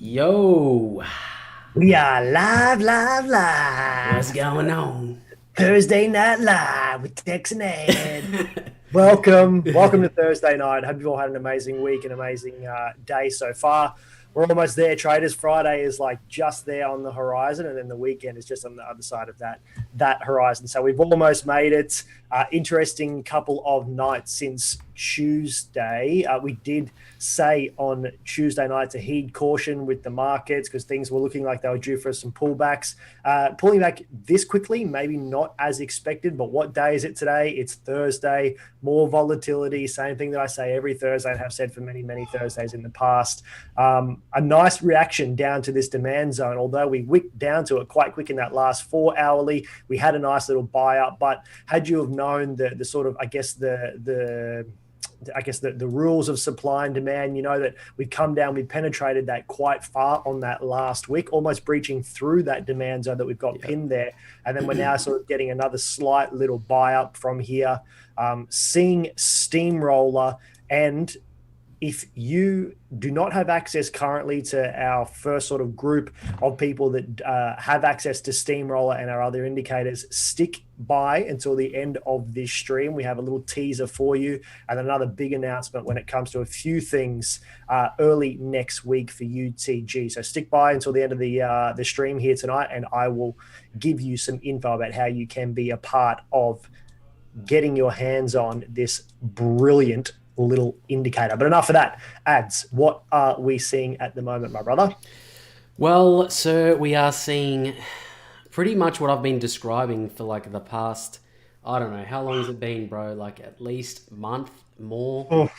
Yo, We are live. what's going on? Thursday Night Live with Tex and Ed. Welcome to Thursday night. Hope you've all had an amazing week, an amazing day so far. We're almost there, traders. Friday is like just there on the horizon, and then the weekend is just on the other side of that horizon. So we've almost made it. Interesting couple of nights since Tuesday. We did say on Tuesday night to heed caution with the markets because things were looking like they were due for some pullbacks. Pulling back this quickly, maybe not as expected, but what day is it today? It's Thursday. More volatility, same thing that I say every Thursday and have said for many, many Thursdays in the past. A nice reaction down to this demand zone, although we wicked down to it quite quick in that last 4 hourly. We had a nice little buy up, but had you have known the sort of, I guess, the rules of supply and demand, you know that we've come down, we've penetrated that quite far on that last wick, almost breaching through that demand zone that we've got pinned there. And then we're now sort of getting another slight little buy up from here, seeing steamroller. And if you do not have access currently to our first sort of group of people that have access to Steamroller and our other indicators, stick by until the end of this stream. We have a little teaser for you and another big announcement when it comes to a few things early next week for UTG. So stick by until the end of the stream here tonight, and I will give you some info about how you can be a part of getting your hands on this brilliant little indicator. But enough of that. Ads, what are we seeing at the moment, my brother? Well, sir, we are seeing pretty much what I've been describing for like the past, I don't know, how long has it been, bro? Like at least month, more? Oh,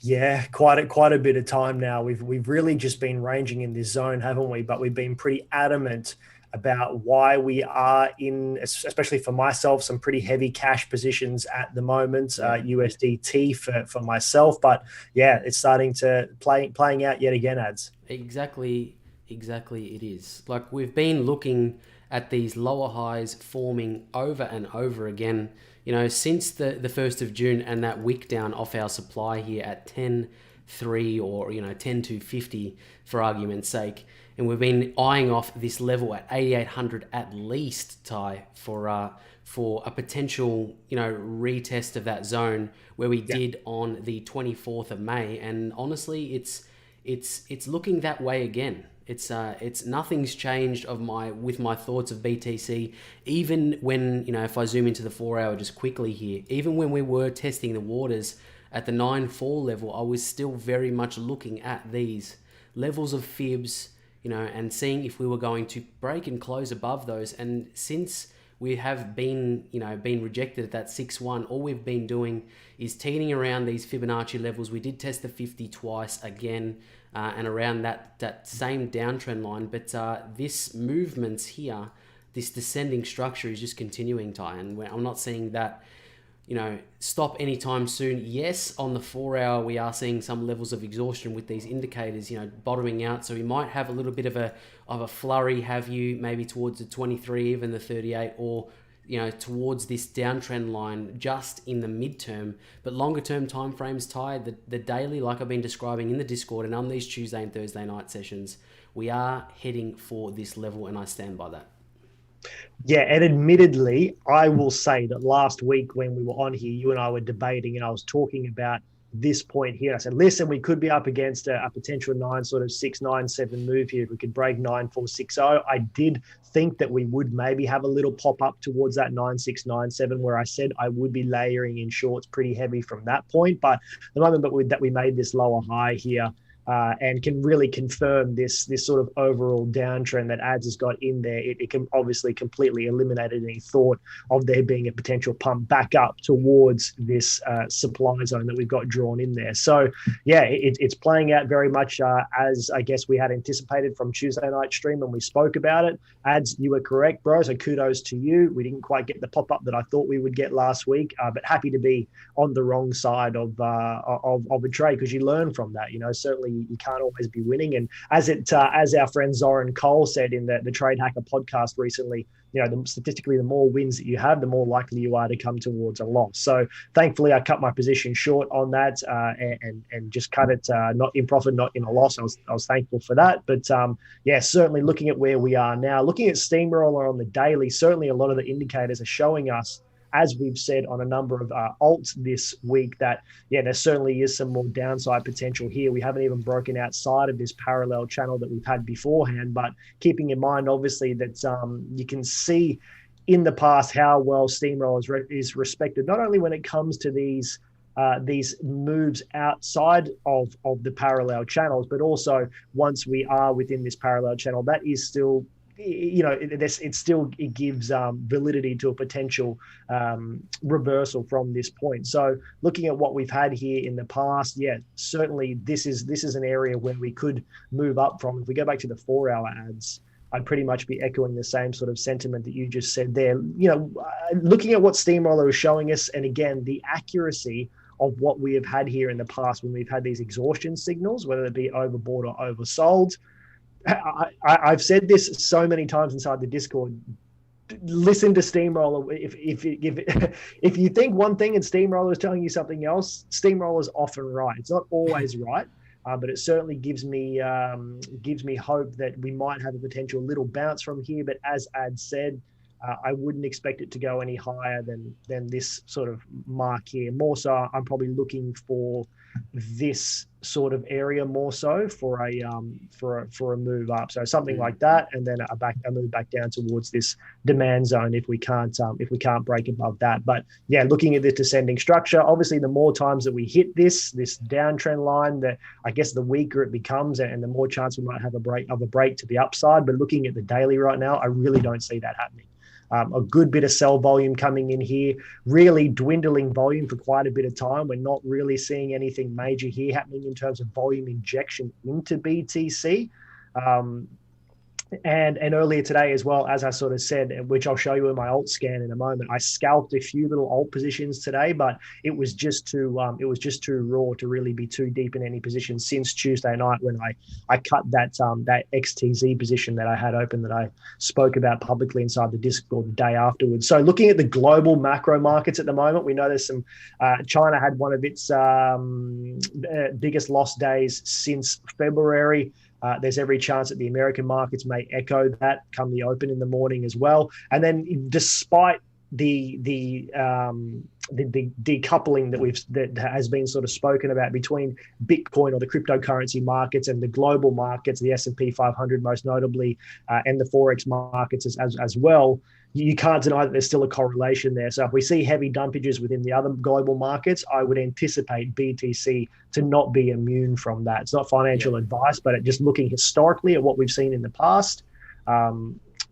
yeah, quite a bit of time now. We've really just been ranging in this zone, haven't we? But we've been pretty adamant about why we are in, especially for myself, some pretty heavy cash positions at the moment, USDT for myself. But yeah, it's starting to playing out yet again, ads. Exactly it is. Like we've been looking at these lower highs forming over and over again, you know, since the 1st of June and that wick down off our supply here at 10.3 or, you know, 10.250 for argument's sake. And we've been eyeing off this level at 8,800 at least, Ty, for a potential, you know, retest of that zone where we did on the 24th of May. And honestly, it's looking that way again. It's nothing's changed with my thoughts of BTC. Even when, you know, if I zoom into the 4 hour just quickly here, even when we were testing the waters at the 9.4 level, I was still very much looking at these levels of fibs, and seeing if we were going to break and close above those. And since we have been rejected at that 6-1, all we've been doing is teeting around these Fibonacci levels. We did test the 50 twice again, and around that same downtrend line. But this movements here, this descending structure is just continuing, Ty, and I'm not seeing that stop anytime soon. Yes, on the 4 hour, we are seeing some levels of exhaustion with these indicators, bottoming out. So we might have a little bit of a flurry, maybe towards the 23, even the 38, or, towards this downtrend line just in the midterm. But longer term timeframes, Ty, the daily, like I've been describing in the Discord and on these Tuesday and Thursday night sessions, we are heading for this level, and I stand by that. Yeah, and admittedly, I will say that last week when we were on here, you and I were debating, and I was talking about this point here. I said, listen, we could be up against a potential 9.697 move here. If we could break 9.460. I did think that we would maybe have a little pop up towards that 9.697, where I said I would be layering in shorts pretty heavy from that point. But the moment that we made this lower high here, and can really confirm this sort of overall downtrend that ads has got in there, it can obviously completely eliminate any thought of there being a potential pump back up towards this supply zone that we've got drawn in there. So yeah, it's playing out very much as I guess we had anticipated from Tuesday night stream when we spoke about it. Ads, you were correct, bro. So kudos to you. We didn't quite get the pop up that I thought we would get last week, but happy to be on the wrong side of a trade, because you learn from that. Certainly you can't always be winning. And as our friend Zoran Cole said in the Trade Hacker podcast recently, statistically, the more wins that you have, the more likely you are to come towards a loss. So thankfully, I cut my position short on that and just cut it not in profit, not in a loss. I was thankful for that. But certainly looking at where we are now, looking at Steamroller on the daily, certainly a lot of the indicators are showing us, as we've said on a number of alts this week, that, there certainly is some more downside potential here. We haven't even broken outside of this parallel channel that we've had beforehand, but keeping in mind, obviously, that you can see in the past how well Steamroller is respected, not only when it comes to these moves outside of the parallel channels, but also once we are within this parallel channel, that is still, it gives validity to a potential reversal from this point. So looking at what we've had here in the past, certainly this is an area where we could move up from. If we go back to the 4 hour ads, I'd pretty much be echoing the same sort of sentiment that you just said there. Looking at what Steamroller is showing us, and again, the accuracy of what we have had here in the past when we've had these exhaustion signals, whether it be overbought or oversold. I've said this so many times inside the Discord. Listen to Steamroller. If you think one thing and Steamroller is telling you something else, Steamroller is often right. It's not always right, but it certainly gives me hope that we might have a potential little bounce from here. But as Ad said, I wouldn't expect it to go any higher than this sort of mark here. More so, I'm probably looking for this sort of area more so for a move up. So something like that, and then a move back down towards this demand zone if we can't break above that. But looking at this descending structure, obviously the more times that we hit this downtrend line, that I guess the weaker it becomes, and the more chance we might have a break to the upside. But looking at the daily right now, I really don't see that happening. A good bit of sell volume coming in here, really dwindling volume for quite a bit of time. We're not really seeing anything major here happening in terms of volume injection into BTC. And earlier today as well, as I sort of said, which I'll show you in my alt scan in a moment, I scalped a few little alt positions today, but it was just too raw to really be too deep in any position since Tuesday night when I cut that XTZ position that I had open that I spoke about publicly inside the Discord the day afterwards. So looking at the global macro markets at the moment, we know there's some China had one of its biggest loss days since February. There's every chance that the American markets may echo that come the open in the morning as well. And then, despite the decoupling that has been sort of spoken about between Bitcoin or the cryptocurrency markets and the global markets, the S&P 500 most notably, and the Forex markets as well, you can't deny that there's still a correlation there. So if we see heavy dumpages within the other global markets, I would anticipate BTC to not be immune from that. It's not financial advice, but just looking historically at what we've seen in the past,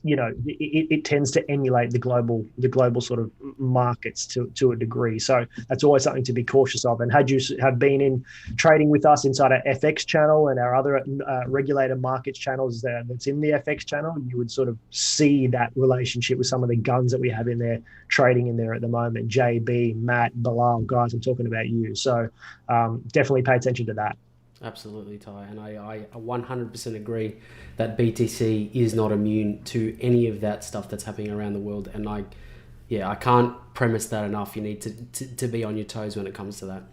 it tends to emulate the global sort of markets to a degree. So that's always something to be cautious of. And had you have been in trading with us inside our FX channel and our other regulated markets channels that's in the FX channel, you would sort of see that relationship with some of the guns that we have in there trading in there at the moment. JB, Matt, Bilal, guys, I'm talking about you. So definitely pay attention to that. Absolutely, Ty, and I 100% agree that BTC is not immune to any of that stuff that's happening around the world, and I can't premise that enough. You need to be on your toes when it comes to that.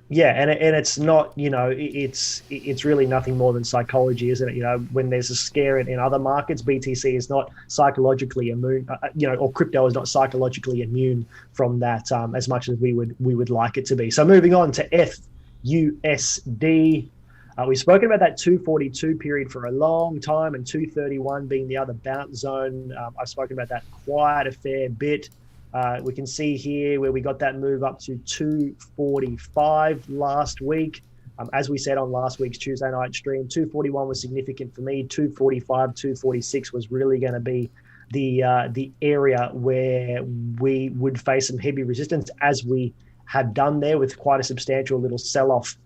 Yeah, and it's not, it's really nothing more than psychology, isn't it? When there's a scare in other markets, BTC is not psychologically immune, or crypto is not psychologically immune from that as much as we would like it to be. So moving on to FUSD. We've spoken about that 242 period for a long time, and 231 being the other bounce zone. I've spoken about that quite a fair bit. We can see here where we got that move up to 245 last week. As we said on last week's Tuesday night stream, 241 was significant for me. 245, 246 was really going to be the area where we would face some heavy resistance, as we had done there with quite a substantial little sell-off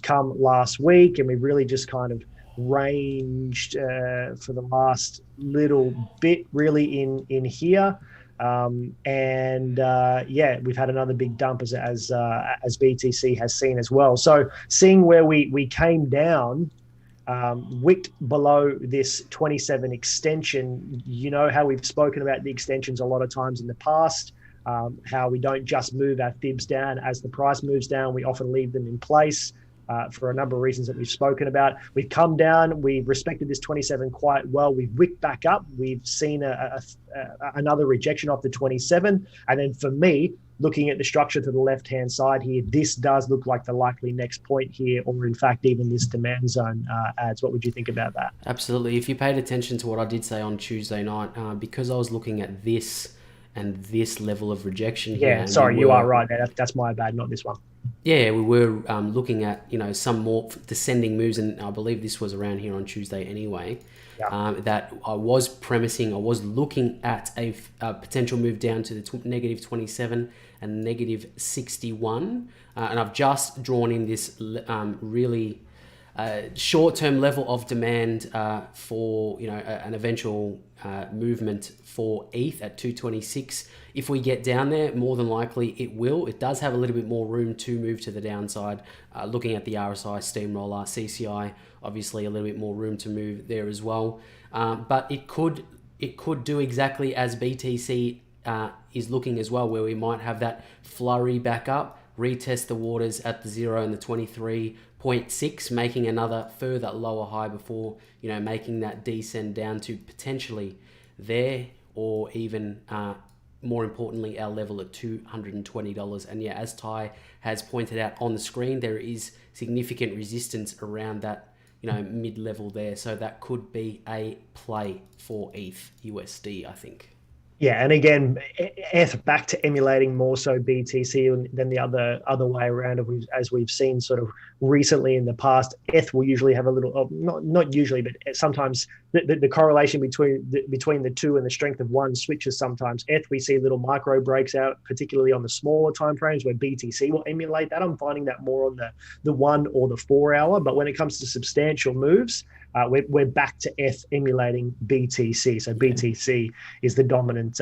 come last week, and we've really just kind of ranged for the last little bit really in here, we've had another big dump as BTC has seen as well. So seeing where we came down, wicked below this 27 extension, how we've spoken about the extensions a lot of times in the past. How we don't just move our fibs down as the price moves down. We often leave them in place for a number of reasons that we've spoken about. We've come down. We've respected this 27 quite well. We've wicked back up. We've seen another rejection off the 27. And then for me, looking at the structure to the left-hand side here, this does look like the likely next point here, or in fact, even this demand zone adds. What would you think about that? Absolutely. If you paid attention to what I did say on Tuesday night, because I was looking at this and this level of rejection here. Yeah, sorry, you are right there. That's my bad, not this one. Yeah, we were looking at some more descending moves, and I believe this was around here on Tuesday anyway. Yeah. That I was looking at a potential move down to the negative 27 and negative 61, and I've just drawn in this really short-term level of demand for an eventual movement for ETH at 226. If we get down there, more than likely it will. It does have a little bit more room to move to the downside. Looking at the RSI, Steamroller, CCI, obviously a little bit more room to move there as well. But it could do exactly as BTC is looking as well, where we might have that flurry back up, retest the waters at the 0 and the 23.6, making another further lower high before making that descend down to potentially there, or even more importantly, our level at $220. And yeah, as Ty has pointed out on the screen, there is significant resistance around that mid-level there, so that could be a play for ETH USD, I think. Yeah, and again, ETH back to emulating more so BTC than the other way around, as we've seen sort of recently in the past. ETH will usually have a little, not usually, but sometimes the correlation between the two and the strength of one switches sometimes. ETH, we see little micro breaks out, particularly on the smaller time frames, where BTC will emulate that. I'm finding that more on the 1 or the 4 hour, but when it comes to substantial moves, we're back to ETH emulating BTC. So BTC is the dominant,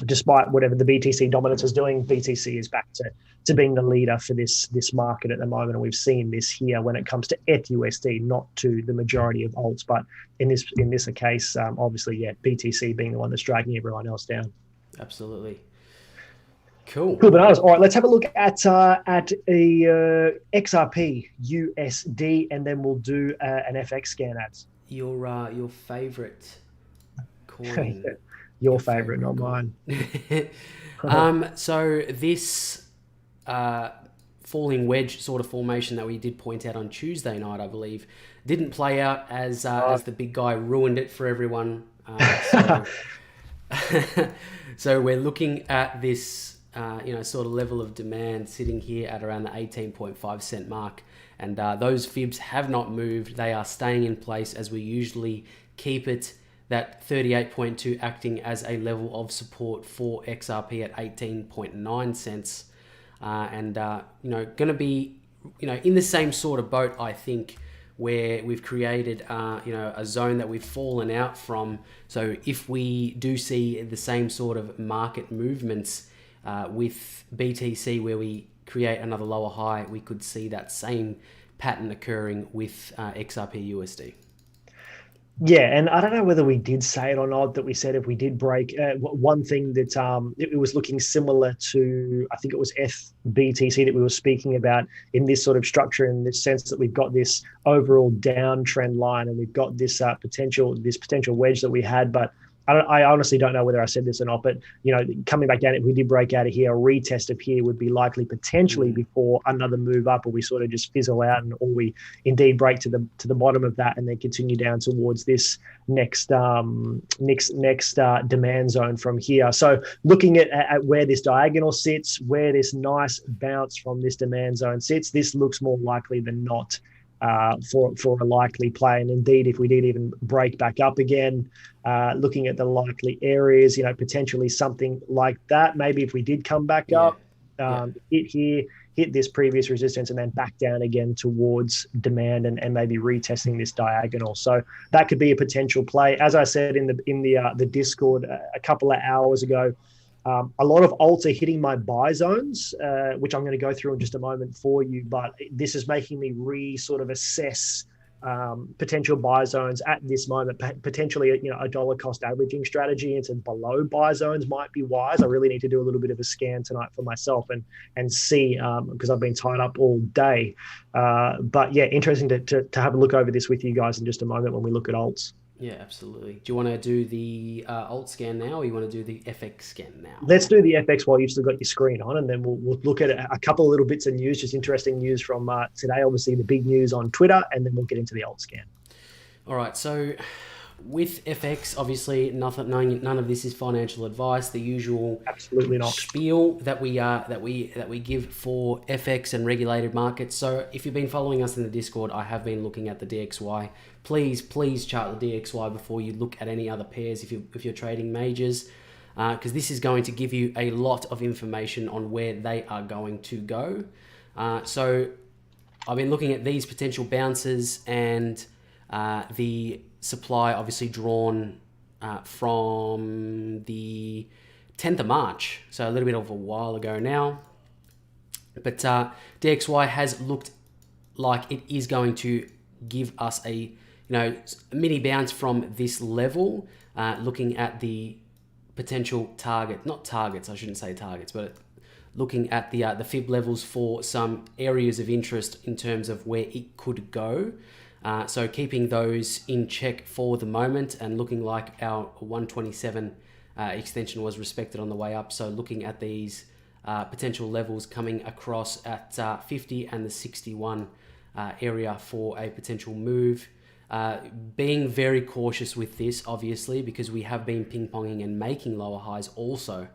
despite whatever the BTC dominance is doing, BTC is back to being the leader for this market at the moment. And we've seen this here when it comes to ETH USD, not to the majority of alts, but in this case, obviously, yeah, BTC being the one that's dragging everyone else down. Absolutely. Cool, bananas. All right, let's have a look at a XRP USD, and then we'll do an FX scan ads. Your favorite coin. Your favorite, not mine. So this falling wedge sort of formation that we did point out on Tuesday night, I believe, didn't play out as the big guy ruined it for everyone. So we're looking at this, sort of level of demand sitting here at around the 18.5 cent mark. And those fibs have not moved. They are staying in place as we usually keep it. That 38.2 acting as a level of support for XRP at 18.9 cents. Going to be, in the same sort of boat, I think, where we've created, a zone that we've fallen out from. So if we do see the same sort of market movements with BTC, where we create another lower high, we could see that same pattern occurring with XRP USD. Yeah, and I don't know whether we did say it or not that we said if we did break one thing that it was looking similar to, I think it was FBTC that we were speaking about in this sort of structure, in this sense that we've got this overall downtrend line and we've got this potential wedge that we had, but I honestly don't know whether I said this or not, but coming back down, if we did break out of here, a retest of here would be likely potentially before another move up, or we sort of just fizzle out, or we indeed break to the bottom of that and then continue down towards this next demand zone from here. So looking at where this diagonal sits, where this nice bounce from this demand zone sits, this looks more likely than not for a likely play. And indeed, if we did even break back up again, looking at the likely areas, potentially something like that. Maybe if we did come back up, hit this previous resistance and then back down again towards demand and maybe retesting this diagonal. So that could be a potential play. As I said in the Discord a couple of hours ago, a lot of alts are hitting my buy zones, which I'm going to go through in just a moment for you. But this is making me sort of assess potential buy zones at this moment. Potentially, a dollar cost averaging strategy into below buy zones might be wise. I really need to do a little bit of a scan tonight for myself and see, because I've been tied up all day. But yeah, interesting to have a look over this with you guys in just a moment when we look at alts. Yeah, absolutely. Do you want to do the alt scan now, or you want to do the FX scan now? Let's do the FX while you've still got your screen on, and then we'll look at a couple of little bits of news, just interesting news from today. Obviously, the big news on Twitter, and then we'll get into the alt scan. All right. So with FX, obviously, none of this is financial advice. The usual absolutely not spiel that we give for FX and regulated markets. So if you've been following us in the Discord, I have been looking at the DXY. Please chart the DXY before you look at any other pairs if you're trading majors, because this is going to give you a lot of information on where they are going to go. So I've been looking at these potential bounces and the supply obviously drawn from the 10th of March, so a little bit of a while ago now. But DXY has looked like it is going to give us a mini bounce from this level, looking at the potential target, not targets, I shouldn't say targets, but looking at the fib levels for some areas of interest in terms of where it could go. So keeping those in check for the moment, and looking like our 127 extension was respected on the way up. So looking at these potential levels coming across at 50 and the 61 area for a potential move. Being very cautious with this, obviously, because we have been ping-ponging and making lower highs also.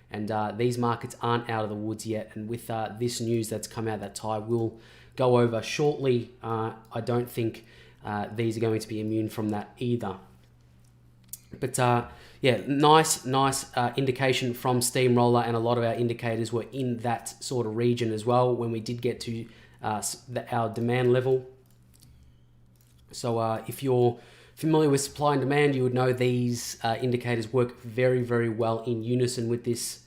And these markets aren't out of the woods yet. And with this news that's come out that Ty will go over shortly, I don't think these are going to be immune from that either. But nice indication from Steamroller, and a lot of our indicators were in that sort of region as well when we did get to our demand level. So if you're familiar with supply and demand, you would know these indicators work very, very well in unison with this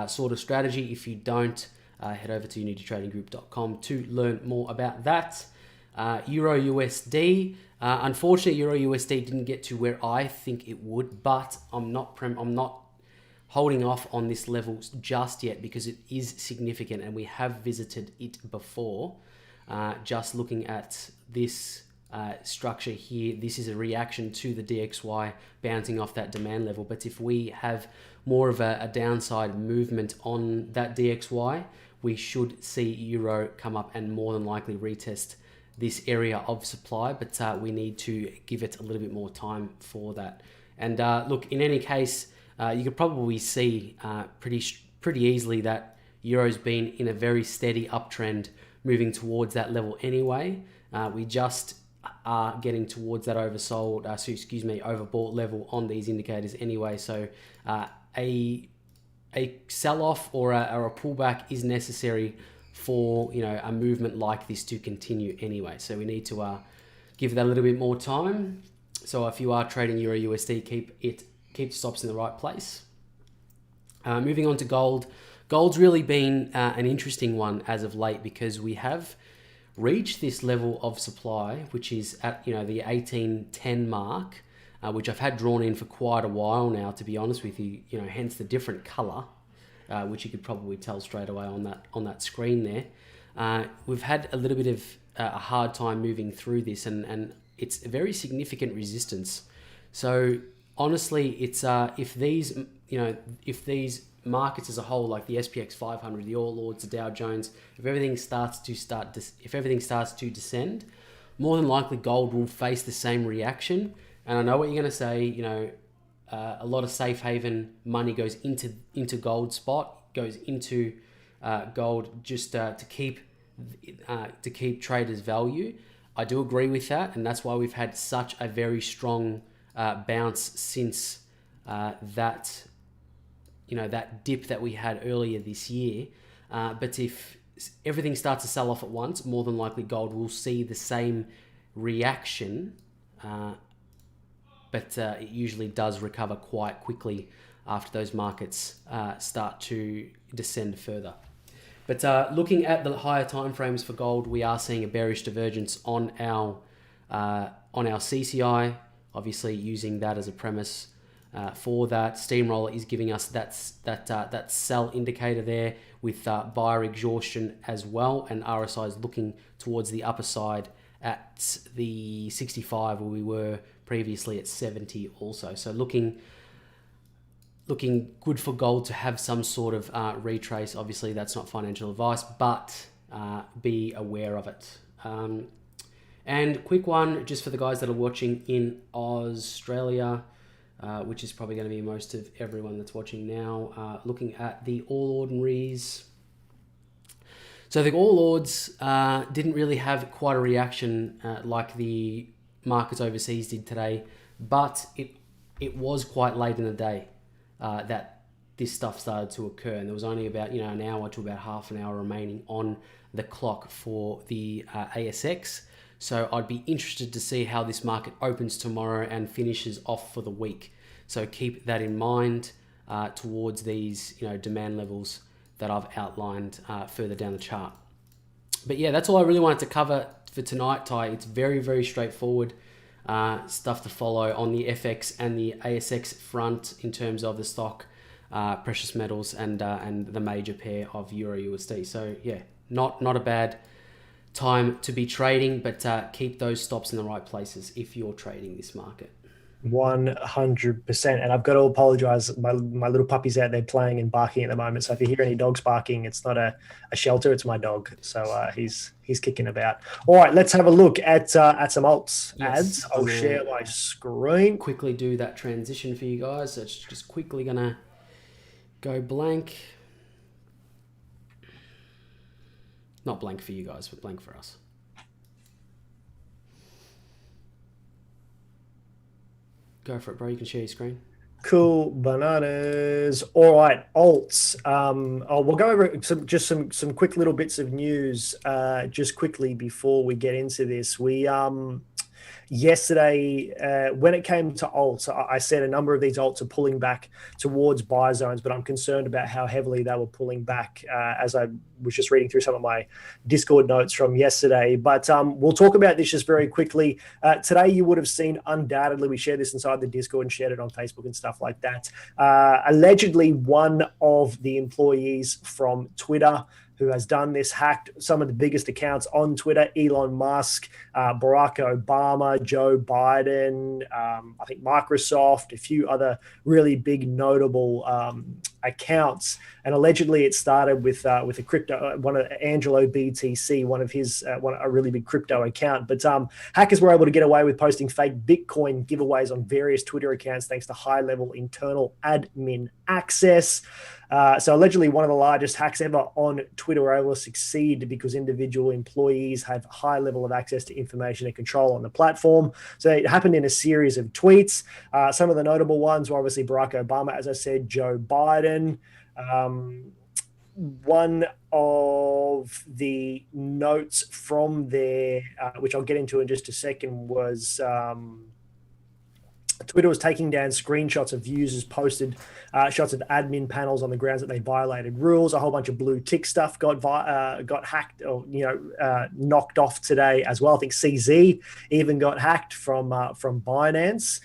sort of strategy. If you don't, head over to unitytradinggroup.com to learn more about that. Euro USD. Unfortunately, Euro USD didn't get to where I think it would, but I'm not holding off on this level just yet because it is significant and we have visited it before. Just looking at this structure here, this is a reaction to the DXY bouncing off that demand level. But if we have more of a downside movement on that DXY, we should see Euro come up and more than likely retest this area of supply, but we need to give it a little bit more time for that. And look, in any case, you could probably see pretty easily that Euro's been in a very steady uptrend, moving towards that level anyway. We just are getting towards that overbought level on these indicators anyway. So a sell-off or a pullback is necessary for a movement like this to continue anyway. So we need to give that a little bit more time. So if you are trading Euro USD, keep stops in the right place. Moving on to gold. Gold's really been an interesting one as of late, because we have reached this level of supply, which is at the 1810 mark, which I've had drawn in for quite a while now, to be honest with you. Hence the different color, which you could probably tell straight away on that screen there. We've had a little bit of a hard time moving through this, and it's a very significant resistance. So honestly, it's if these markets as a whole, like the SPX 500, the All Ords, the Dow Jones, if everything starts to descend, more than likely gold will face the same reaction. And I know what you're going to say. A lot of safe haven money goes into gold spot, goes into gold just to keep traders' value. I do agree with that, and that's why we've had such a very strong bounce since that dip that we had earlier this year. But if everything starts to sell off at once, more than likely gold will see the same reaction, but it usually does recover quite quickly after those markets start to descend further. But looking at the higher timeframes for gold, we are seeing a bearish divergence on our CCI, obviously using that as a premise. For that, Steamroller is giving us that sell indicator there with buyer exhaustion as well, and RSI is looking towards the upper side at the 65, where we were previously at 70 also. So looking good for gold to have some sort of retrace. Obviously, that's not financial advice, but be aware of it. And quick one, just for the guys that are watching in Australia, which is probably going to be most of everyone that's watching now, looking at the All Ordinaries. So the All Ords didn't really have quite a reaction like the markets overseas did today, but it was quite late in the day that this stuff started to occur, and there was only about an hour to about half an hour remaining on the clock for the ASX. So I'd be interested to see how this market opens tomorrow and finishes off for the week. So keep that in mind towards these demand levels that I've outlined further down the chart. But yeah, that's all I really wanted to cover for tonight, Ty. It's very, very straightforward stuff to follow on the FX and the ASX front in terms of the stock, precious metals, and the major pair of Euro USD. So yeah, not a bad time to be trading, but keep those stops in the right places if you're trading this market. 100%. And I've got to apologize. My little puppy's out there playing and barking at the moment. So if you hear any dogs barking, it's not a shelter, it's my dog. So he's kicking about. All right, let's have a look at some alts ads. I'll share my screen. Quickly do that transition for you guys. So it's just quickly gonna go blank. Not blank for you guys, but blank for us. Go for it, bro. You can share your screen. Cool bananas. All right, alts. We'll go over some quick little bits of news just quickly before we get into this. We yesterday, when it came to alts, I said a number of these alts are pulling back towards buy zones, but I'm concerned about how heavily they were pulling back as I was just reading through some of my Discord notes from yesterday. But we'll talk about this just very quickly. Today, you would have seen, undoubtedly, we shared this inside the Discord and shared it on Facebook and stuff like that. Allegedly, one of the employees from Twitter who has done this, hacked some of the biggest accounts on Twitter: Elon Musk, Barack Obama, Joe Biden, I think Microsoft, a few other really big notable accounts. And allegedly it started with a crypto, one of Angelo BTC, one of his a really big crypto account. But hackers were able to get away with posting fake Bitcoin giveaways on various Twitter accounts thanks to high level internal admin access. So allegedly one of the largest hacks ever on Twitter were able to succeed because individual employees have high level of access to information and control on the platform. So it happened in a series of tweets. Some of the notable ones were obviously Barack Obama, as I said, Joe Biden. One of the notes from there, which I'll get into in just a second, was Twitter was taking down screenshots of users posted shots of admin panels on the grounds that they violated rules. A whole bunch of blue tick stuff got hacked or knocked off today as well. I think CZ even got hacked from Binance.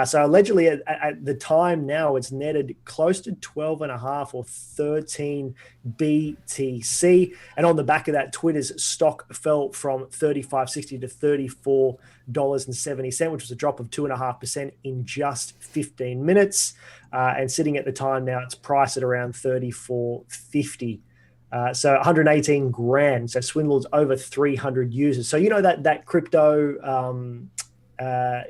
So allegedly at the time now, it's netted close to 12.5 or 13 BTC. And on the back of that, Twitter's stock fell from $35.60 to $34.70, which was a drop of 2.5% in just 15 minutes. And sitting at the time now, it's priced at around $34.50. So 118 grand. So swindled over 300 users. So that crypto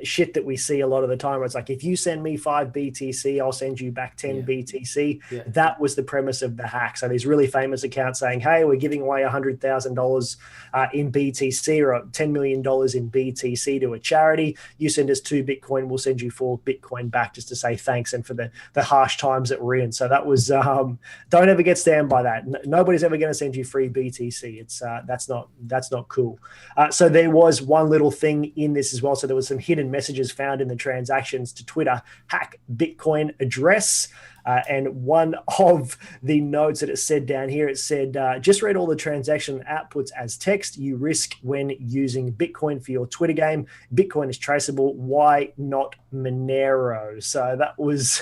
shit that we see a lot of the time where it's like, if you send me 5 BTC, I'll send you back 10 BTC. Yeah. That was the premise of the hack. So these really famous accounts saying, hey, we're giving away $100,000 in BTC or $10 million in BTC to a charity. You send us 2 Bitcoin, we'll send you 4 Bitcoin back just to say thanks and for the harsh times that we're in. So that was, don't ever get scammed by that. Nobody's ever going to send you free BTC. It's that's not cool. So there was one little thing in this as well. So there was some hidden messages found in the transactions to Twitter hack Bitcoin address. And one of the notes that it said down here, it said, just read all the transaction outputs as text. You risk when using Bitcoin for your Twitter game. Bitcoin is traceable. Why not Monero? So that was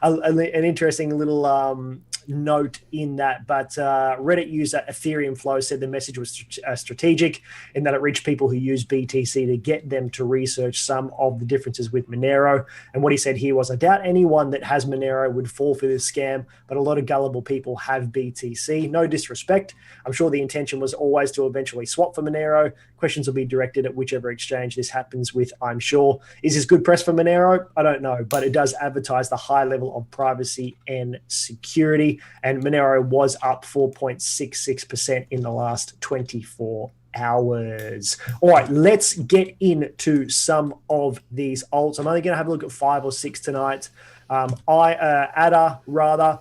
an interesting little note in that. But Reddit user Ethereum Flow said the message was strategic in that it reached people who use BTC to get them to research some of the differences with Monero. And what he said here was, I doubt anyone that has Monero would fall for this scam, but a lot of gullible people have BTC. No disrespect. I'm sure the intention was always to eventually swap for Monero. Questions will be directed at whichever exchange this happens with, I'm sure. Is this good press for Monero? I don't know, but it does advertise the high level of privacy and security. And Monero was up 4.66% in the last 24 hours. All right, let's get into some of these alts. I'm only going to have a look at 5 or 6 tonight. ADA, rather.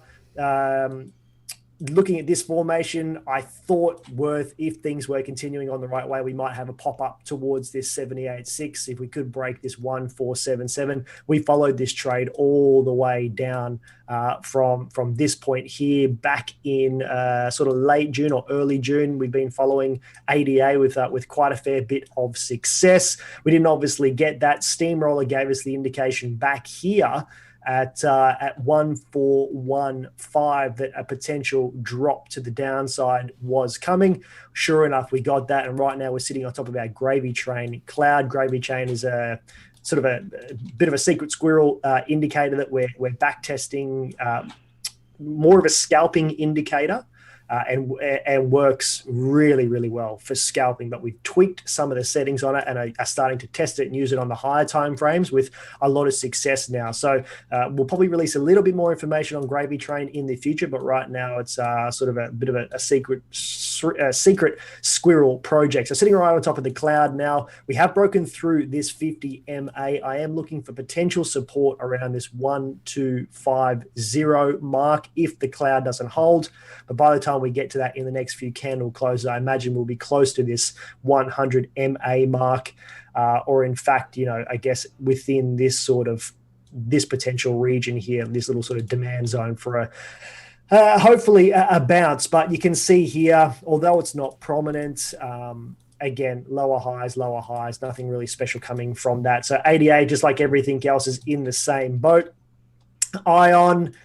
Looking at this formation, I thought worth, if things were continuing on the right way, we might have a pop-up towards this 78.6 if we could break this 1477. We followed this trade all the way down from this point here back in sort of late June or early June. We've been following ADA with quite a fair bit of success. We didn't obviously get that. Steamroller gave us the indication back here at 1415 that a potential drop to the downside was coming. Sure enough, we got that, and right now we're sitting on top of our gravy train. Cloud gravy train is a sort of a bit of a secret squirrel indicator that we're back testing, more of a scalping indicator. And works really, really well for scalping. But we've tweaked some of the settings on it and are starting to test it and use it on the higher time frames with a lot of success now. So we'll probably release a little bit more information on Gravy Train in the future, but right now it's sort of a bit of a secret squirrel project. So sitting right on top of the cloud now, we have broken through this 50 MA. I am looking for potential support around this 1250 mark if the cloud doesn't hold. But by the time we get to that in the next few candle closes, I imagine we'll be close to this 100 MA mark, or in fact, I guess within this potential region here, this little sort of demand zone for hopefully a bounce. But you can see here, although it's not prominent, again, lower highs, nothing really special coming from that. So ADA, just like everything else, is in the same boat. Ion,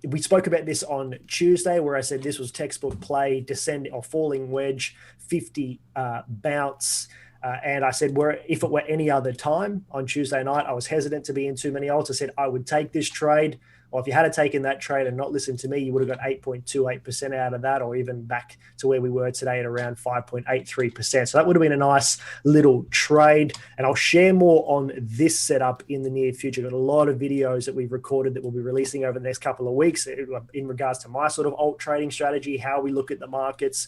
We spoke about this on Tuesday, where I said this was textbook play, descending or falling wedge, 50 bounce. And I said, if it were any other time on Tuesday night, I was hesitant to be in too many alts. I said I would take this trade. Or if you had taken that trade and not listened to me, you would have got 8.28% out of that, or even back to where we were today at around 5.83%. So that would have been a nice little trade. And I'll share more on this setup in the near future. Got a lot of videos that we've recorded that we'll be releasing over the next couple of weeks in regards to my sort of alt trading strategy, how we look at the markets,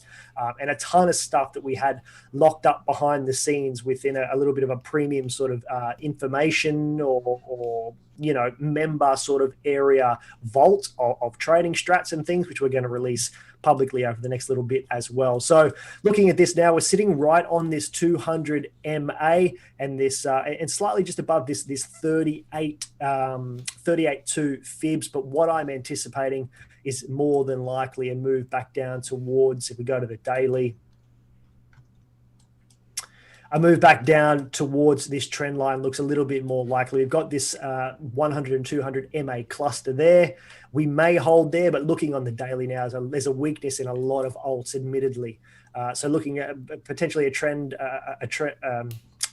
and a ton of stuff that we had locked up behind the scenes within a little bit of a premium sort of information or member sort of area vault of trading strats and things, which we're going to release publicly over the next little bit as well. So looking at this now, we're sitting right on this 200 MA and this and slightly just above this 38.2 fibs. But what I'm anticipating is more than likely a move back down towards, if we go to the daily, a move back down towards this trend line looks a little bit more likely. We've got this 100 and 200 MA cluster there. We may hold there, but looking on the daily now, there's a weakness in a lot of alts, admittedly. So looking at potentially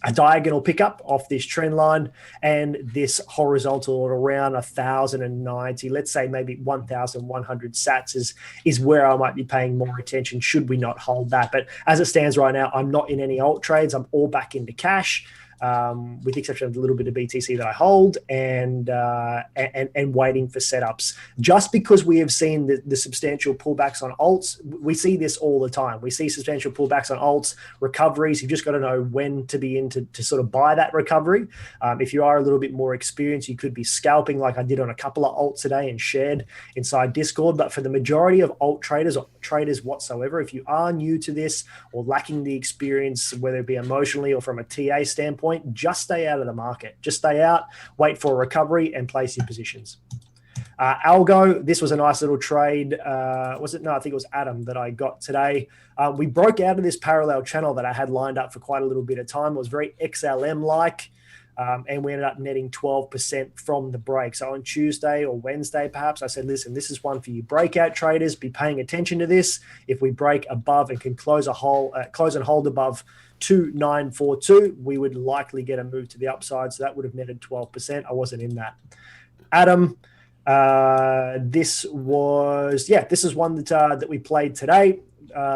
a diagonal pickup off this trend line and this horizontal at around 1,090, let's say maybe 1,100 sats is where I might be paying more attention should we not hold that. But as it stands right now, I'm not in any alt trades. I'm all back into cash. With the exception of a little bit of BTC that I hold and waiting for setups. Just because we have seen the substantial pullbacks on alts, we see this all the time. We see substantial pullbacks on alts, recoveries. You've just got to know when to be in to sort of buy that recovery. If you are a little bit more experienced, you could be scalping like I did on a couple of alts today and shared inside Discord. But for the majority of alt traders or traders whatsoever, if you are new to this or lacking the experience, whether it be emotionally or from a TA standpoint, just stay out of the market. Just stay out, wait for a recovery, and place your positions. Algo, this was a nice little trade. Was it? No, I think it was Adam that I got today. We broke out of this parallel channel that I had lined up for quite a little bit of time. It was very XLM-like. And we ended up netting 12% from the break. So on Tuesday or Wednesday, perhaps, I said, listen, this is one for you breakout traders. Be paying attention to this. If we break above and can close and hold above 2,942, we would likely get a move to the upside. So that would have netted 12%. I wasn't in that. Adam, this is one that we played today.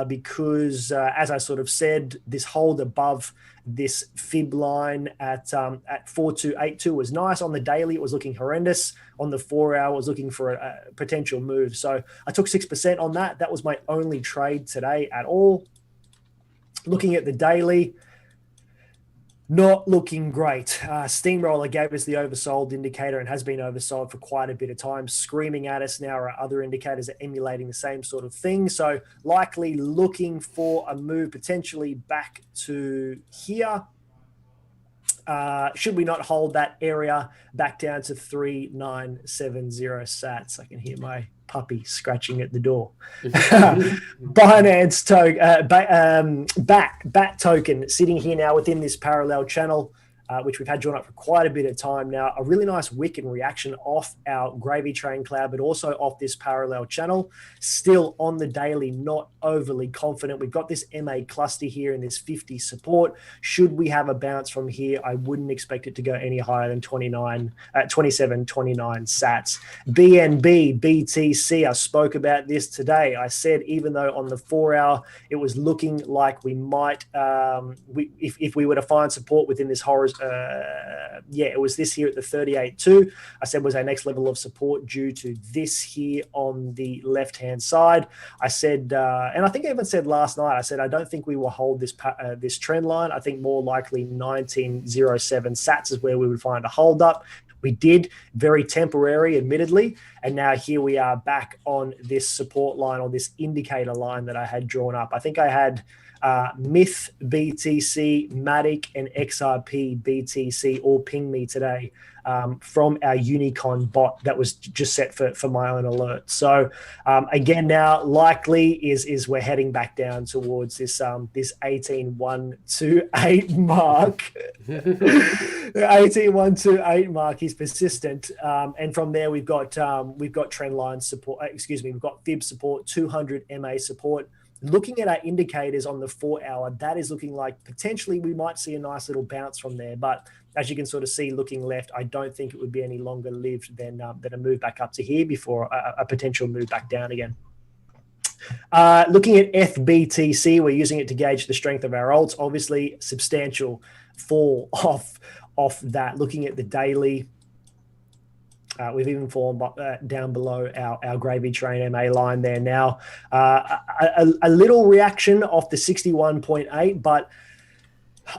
Because as I sort of said, this hold above this fib line at 4282 was nice. On the daily, it was looking horrendous. On the 4 hour, it was looking for a potential move. So I took 6% on that. That was my only trade today at all. Looking at the daily, not looking great. Steamroller gave us the oversold indicator and has been oversold for quite a bit of time. Screaming at us now are other indicators are emulating the same sort of thing. So likely looking for a move potentially back to here. Should we not hold that area back down to 3,970 sats? I can hear my puppy scratching at the door. Binance BAT token sitting here now within this parallel channel, which we've had drawn up for quite a bit of time now. A really nice wick and reaction off our gravy train cloud, but also off this parallel channel. Still on the daily, not overly confident. We've got this MA cluster here in this 50 support. Should we have a bounce from here, I wouldn't expect it to go any higher than 27, 29 sats. BNB, BTC, I spoke about this today. I said, even though on the 4 hour, it was looking like we might, if we were to find support within this horizontal, it was this here at the 38.2. I said was our next level of support due to this here on the left-hand side. I said, and I think I even said last night, I said, I don't think we will hold this trend line. I think more likely 1907 sats is where we would find a hold up. We did, very temporary, admittedly. And now here we are back on this support line or this indicator line that I had drawn up. I think I had Myth BTC, Matic, and XRP BTC all ping me today from our Unicon bot that was just set for my own alert. So again, now likely is we're heading back down towards this 18.128 mark. The 18.128 mark is persistent, and from there we've got trend line support. We've got fib support, 200 MA support. Looking at our indicators on the 4 hour, that is looking like potentially we might see a nice little bounce from there. But as you can sort of see looking left, I don't think it would be any longer lived than a move back up to here before a potential move back down again. Looking at FBTC, we're using it to gauge the strength of our alts. Obviously, substantial fall off that. Looking at the daily, we've even fallen down below our gravy train MA line there now. A little reaction off the 61.8, but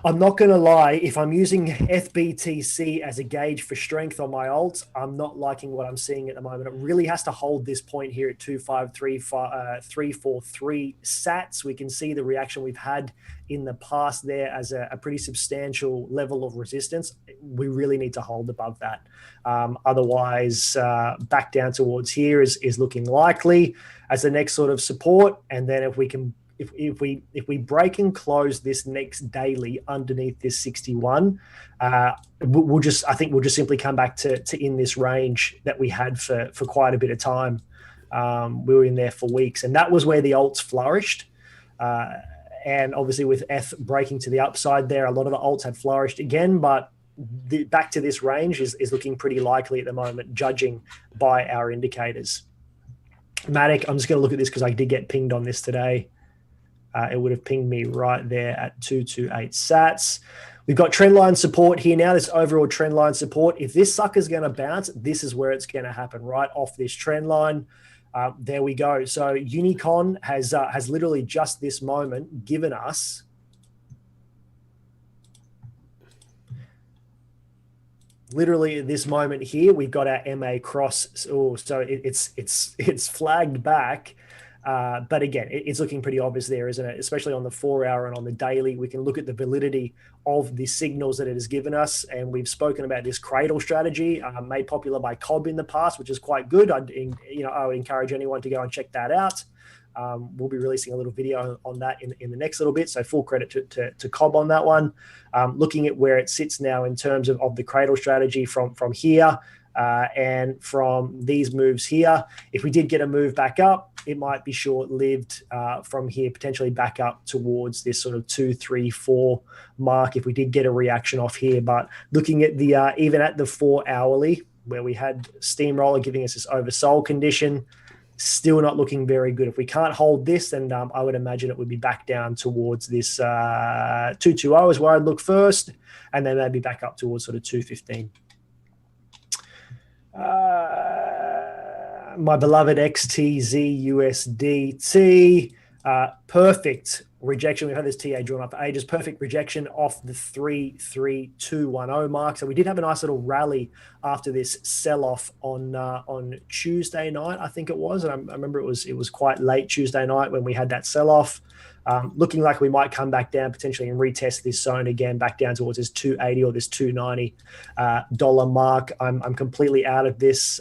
I'm not going to lie. If I'm using FBTC as a gauge for strength on my alts, I'm not liking what I'm seeing at the moment. It really has to hold this point here at 253.343 sats. We can see the reaction we've had in the past there as a pretty substantial level of resistance. We really need to hold above that. Otherwise, back down towards here is looking likely as the next sort of support. And then if we can, if we break and close this next daily underneath this 61, I think we'll just simply come back to in this range that we had for quite a bit of time. We were in there for weeks, and that was where the alts flourished. And obviously with F breaking to the upside there, a lot of the alts had flourished again, but back to this range is looking pretty likely at the moment, judging by our indicators. Matic, I'm just going to look at this because I did get pinged on this today. It would have pinged me right there at 228 sats. We've got trendline support here now, this overall trendline support. If this sucker's going to bounce, this is where it's going to happen, right off this trend line. There we go. So Unicon has literally just this moment given us literally at this moment here, we've got our MA cross. Oh, so it's flagged back. But again, it's looking pretty obvious there, isn't it? Especially on the 4 hour and on the daily, we can look at the validity of the signals that it has given us. And we've spoken about this cradle strategy made popular by Cobb in the past, which is quite good. I would encourage anyone to go and check that out. We'll be releasing a little video on that in the next little bit. So full credit to Cobb on that one. Looking at where it sits now in terms of the cradle strategy from here. And from these moves here, if we did get a move back up, it might be short-lived from here, potentially back up towards this sort of 2, 3, 4 mark if we did get a reaction off here. But looking at the even at the 4 hourly, where we had Steamroller giving us this oversold condition, still not looking very good. If we can't hold this, then I would imagine it would be back down towards this 220 is where I'd look first, and then maybe back up towards sort of 215. My beloved XTZ USDT, perfect rejection. We've had this TA drawn up for ages. Perfect rejection off the 33210 mark. So we did have a nice little rally after this sell-off on Tuesday night, I think it was. And I remember it was quite late Tuesday night when we had that sell-off. Looking like we might come back down potentially and retest this zone again, back down towards this 280 or this $290 dollar mark. I'm completely out of this.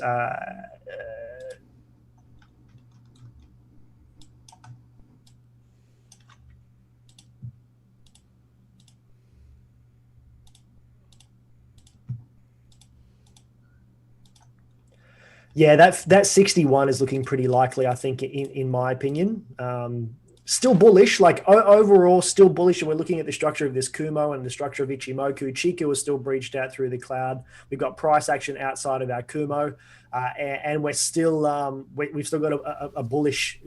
Yeah, that 61 is looking pretty likely, I think, in my opinion. Still bullish, like overall still bullish. And we're looking at the structure of this Kumo and the structure of Ichimoku. Chiku is still breached out through the cloud. We've got price action outside of our Kumo. And we're still, we've still got a bullish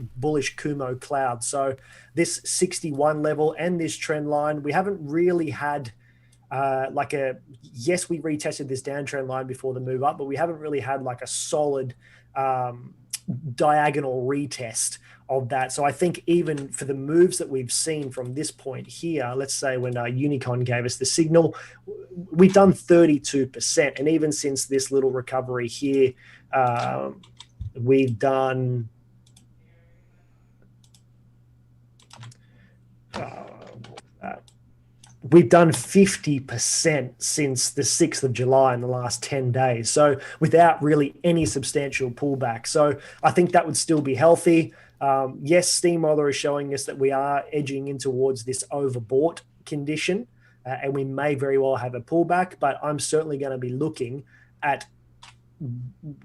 Kumo cloud. So this 61 level and this trend line, we haven't really had yes, we retested this downtrend line before the move up, but we haven't really had like a solid diagonal retest of that. So I think even for the moves that we've seen from this point here, let's say when Unicon gave us the signal, we've done 32%. And even since this little recovery here, we've done we've done 50% since the 6th of July in the last 10 days. So without really any substantial pullback. So I think that would still be healthy. Yes, Steamroller is showing us that we are edging in towards this overbought condition, and we may very well have a pullback, but I'm certainly going to be looking at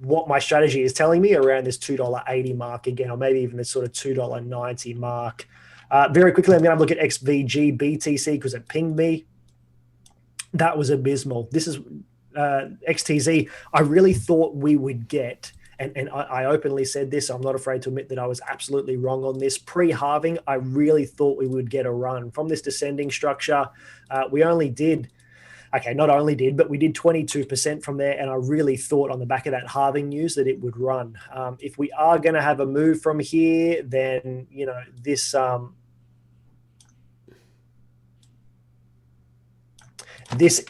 what my strategy is telling me around this $2.80 mark again, or maybe even this sort of $2.90 mark. Very quickly, I'm going to look at XVG BTC because it pinged me. That was abysmal. This is XTZ. I really thought we would get, and I openly said this, so I'm not afraid to admit that I was absolutely wrong on this. Pre-halving, I really thought we would get a run. From this descending structure, we only did, okay, not only did, but we did 22% from there, and I really thought on the back of that halving news that it would run. If we are going to have a move from here, then, you know, this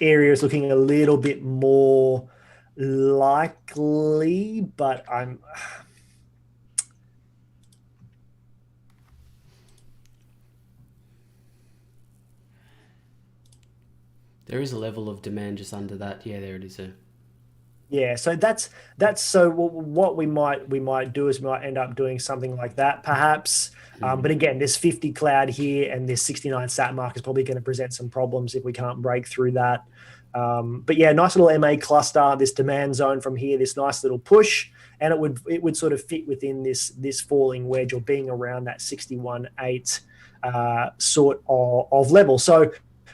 area is looking a little bit more likely, but there is a level of demand just under that. Yeah, there it is. Yeah, so that's so what we might do is we might end up doing something like that perhaps. But again, this 50 cloud here and this 69 sat mark is probably going to present some problems if we can't break through that. But yeah, nice little MA cluster, this demand zone from here, this nice little push, and it would sort of fit within this falling wedge or being around that 61.8 sort of level. So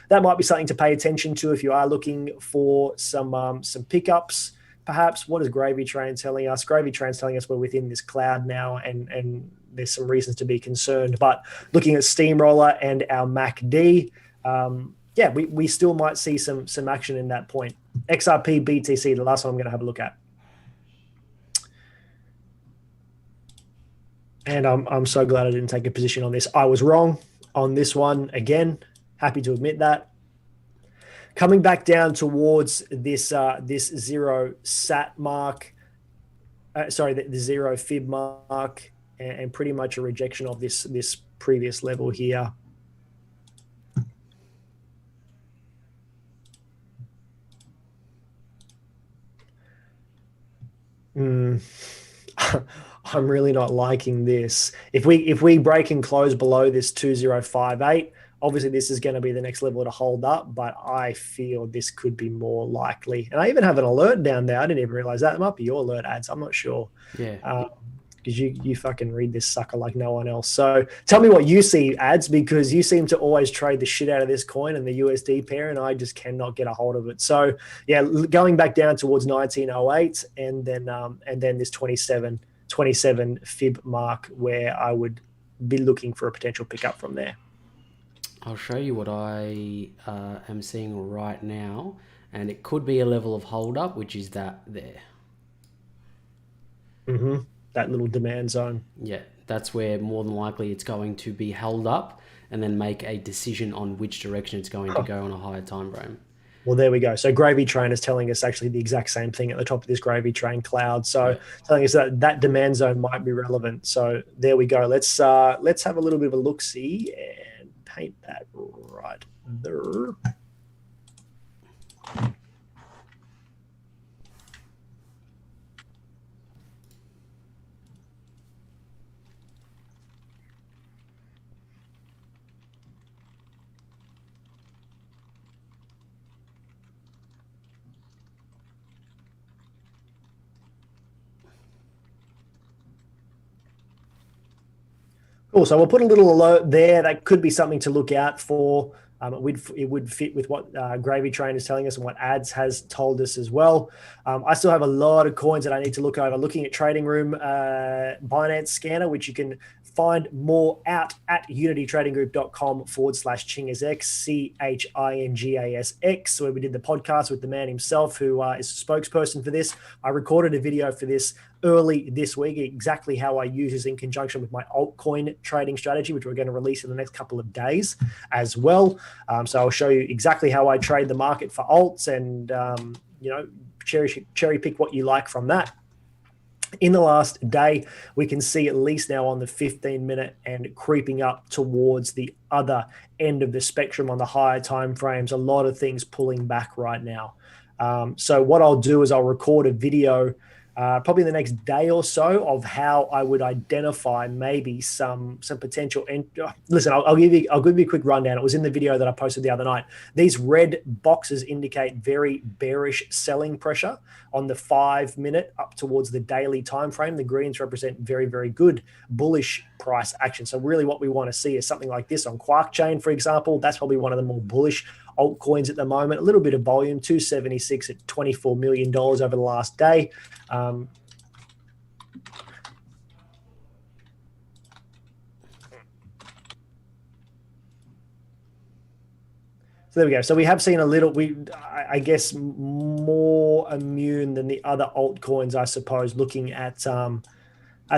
that might be something to pay attention to if you are looking for some pickups. Perhaps. What is Gravy Train telling us? Gravy Train's telling us we're within this cloud now, and there's some reasons to be concerned. But looking at Steamroller and our MACD, yeah, we still might see some action in that point. XRP BTC, the last one I'm going to have a look at. And I'm so glad I didn't take a position on this. I was wrong on this one again. Happy to admit that. Coming back down towards this zero sat mark, the zero fib mark, and pretty much a rejection of this previous level here. I'm really not liking this. If we break and close below this 2058, obviously this is going to be the next level to hold up, but I feel this could be more likely. And I even have an alert down there. I didn't even realize that. It might be your alert ads. I'm not sure. Yeah. Because you fucking read this sucker like no one else. So tell me what you see, ads, because you seem to always trade the shit out of this coin and the USD pair, and I just cannot get a hold of it. So yeah, going back down towards 1908 and then this 27 fib mark where I would be looking for a potential pickup from there. I'll show you what I am seeing right now, and it could be a level of hold up, which is that there. Mm-hmm. That little demand zone. Yeah, that's where more than likely it's going to be held up and then make a decision on which direction it's going to go on a higher time frame. Well, there we go. So Gravy Train is telling us actually the exact same thing at the top of this Gravy Train cloud. So yeah, telling us that demand zone might be relevant. So there we go. Let's have a little bit of a look-see and paint that right there. Cool. So we'll put a little alert there. That could be something to look out for. It would fit with what Gravy Train is telling us and what ads has told us as well. I still have a lot of coins that I need to look over. Looking at Trading Room Binance Scanner, which you can find more out at unitytradinggroup.com/ChingasX, CHINGASX, where we did the podcast with the man himself, who is a spokesperson for this. I recorded a video for this early this week, exactly how I use this in conjunction with my altcoin trading strategy, which we're going to release in the next couple of days as well. So I'll show you exactly how I trade the market for alts and, cherry pick what you like from that. In the last day, we can see at least now on the 15-minute and creeping up towards the other end of the spectrum on the higher time frames, a lot of things pulling back right now. So what I'll do is I'll record a video probably the next day or so of how I would identify maybe some potential. And listen, I'll give you a quick rundown. It was in the video that I posted the other night. These red boxes indicate very bearish selling pressure on the 5-minute up towards the daily time frame. The greens represent very, very good bullish price action. So really what we want to see is something like this on Quark Chain, for example. That's probably one of the more bullish altcoins at the moment. A little bit of volume, 276 at $24 million over the last day. So there we go. So we have seen a little, I guess, more immune than the other altcoins, I suppose, looking at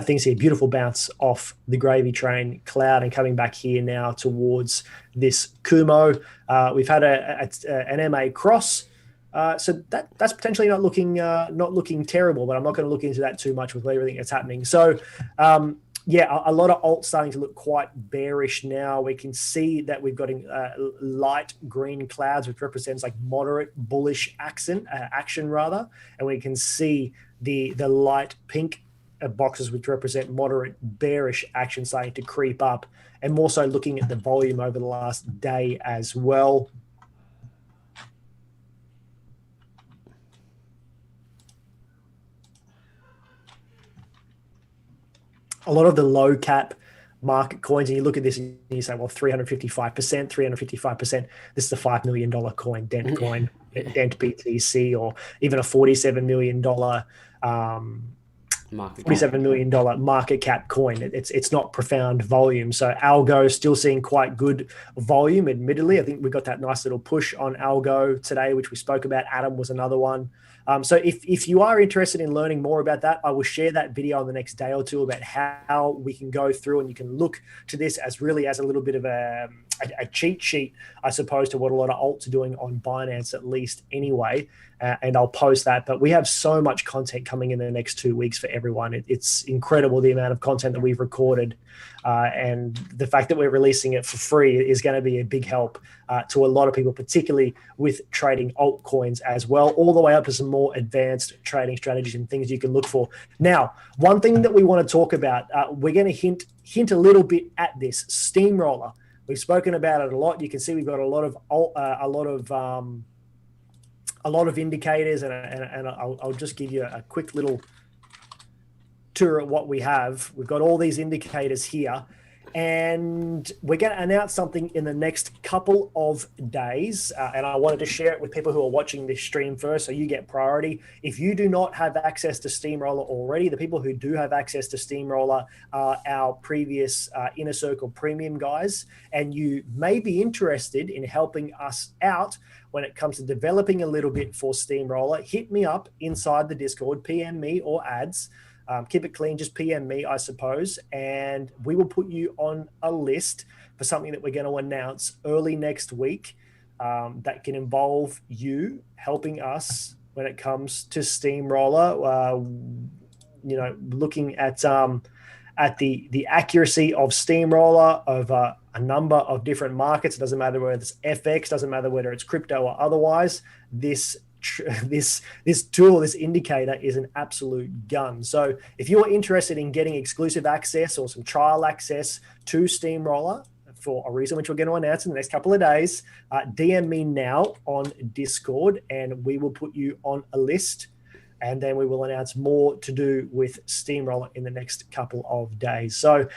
things here. Beautiful bounce off the gravy train cloud and coming back here now towards this Kumo. We've had an MA cross. So that's potentially not looking terrible, but I'm not going to look into that too much with everything that's happening. So yeah, a lot of alts starting to look quite bearish now. We can see that we've got light green clouds, which represents like moderate bullish action rather, and we can see the light pink boxes, which represent moderate bearish action, starting to creep up, and more so looking at the volume over the last day as well. A lot of the low cap market coins, and you look at this and you say, well, 355%. This is a $5 million coin, Dent coin, Dent BTC, or even a $47 million market cap coin. It's not profound volume. So Algo still seeing quite good volume, admittedly. I think we got that nice little push on Algo today, which we spoke about. Atom was another one. So if you are interested in learning more about that, I will share that video on the next day or two about how we can go through, and you can look to this as really as a little bit of a cheat sheet, I suppose, to what a lot of alts are doing on Binance, at least anyway. And I'll post that. But we have so much content coming in the next 2 weeks for everyone. It's incredible the amount of content that we've recorded. And the fact that we're releasing it for free is going to be a big help to a lot of people, particularly with trading altcoins as well, all the way up to some more advanced trading strategies and things you can look for. Now, one thing that we want to talk about, we're going to hint a little bit at this steamroller. We've spoken about it a lot. You can see we've got a lot of indicators, and I'll just give you a quick little tour at what we have. We've got all these indicators here, and we're going to announce something in the next couple of days. And I wanted to share it with people who are watching this stream first, so you get priority. If you do not have access to Steamroller already, the people who do have access to Steamroller are our previous Inner Circle Premium guys, and you may be interested in helping us out when it comes to developing a little bit for Steamroller. Hit me up inside the Discord, PM me or ads. Keep it clean, just PM me, I suppose, and we will put you on a list for something that we're going to announce early next week that can involve you helping us when it comes to Steamroller. Looking at the accuracy of Steamroller of a number of different markets. It doesn't matter whether it's FX, doesn't matter whether it's crypto or otherwise. This tool, this indicator, is an absolute gun. So if you're interested in getting exclusive access or some trial access to Steamroller for a reason which we're going to announce in the next couple of days, DM me now on Discord, and we will put you on a list. And then we will announce more to do with Steamroller in the next couple of days. So,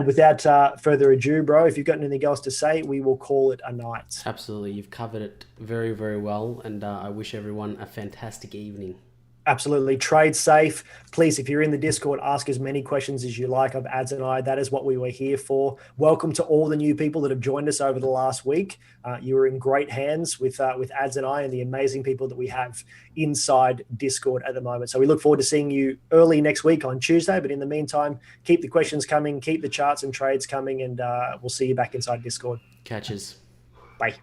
without further ado, bro, if you've got anything else to say, we will call it a night. Absolutely. You've covered it very, very well. And I wish everyone a fantastic evening. Absolutely. Trade safe. Please, if you're in the Discord, ask as many questions as you like of Ads and I. That is what we were here for. Welcome to all the new people that have joined us over the last week. You are in great hands with Ads and I and the amazing people that we have inside Discord at the moment. So we look forward to seeing you early next week on Tuesday. But in the meantime, keep the questions coming, keep the charts and trades coming, and we'll see you back inside Discord. Catches. Bye.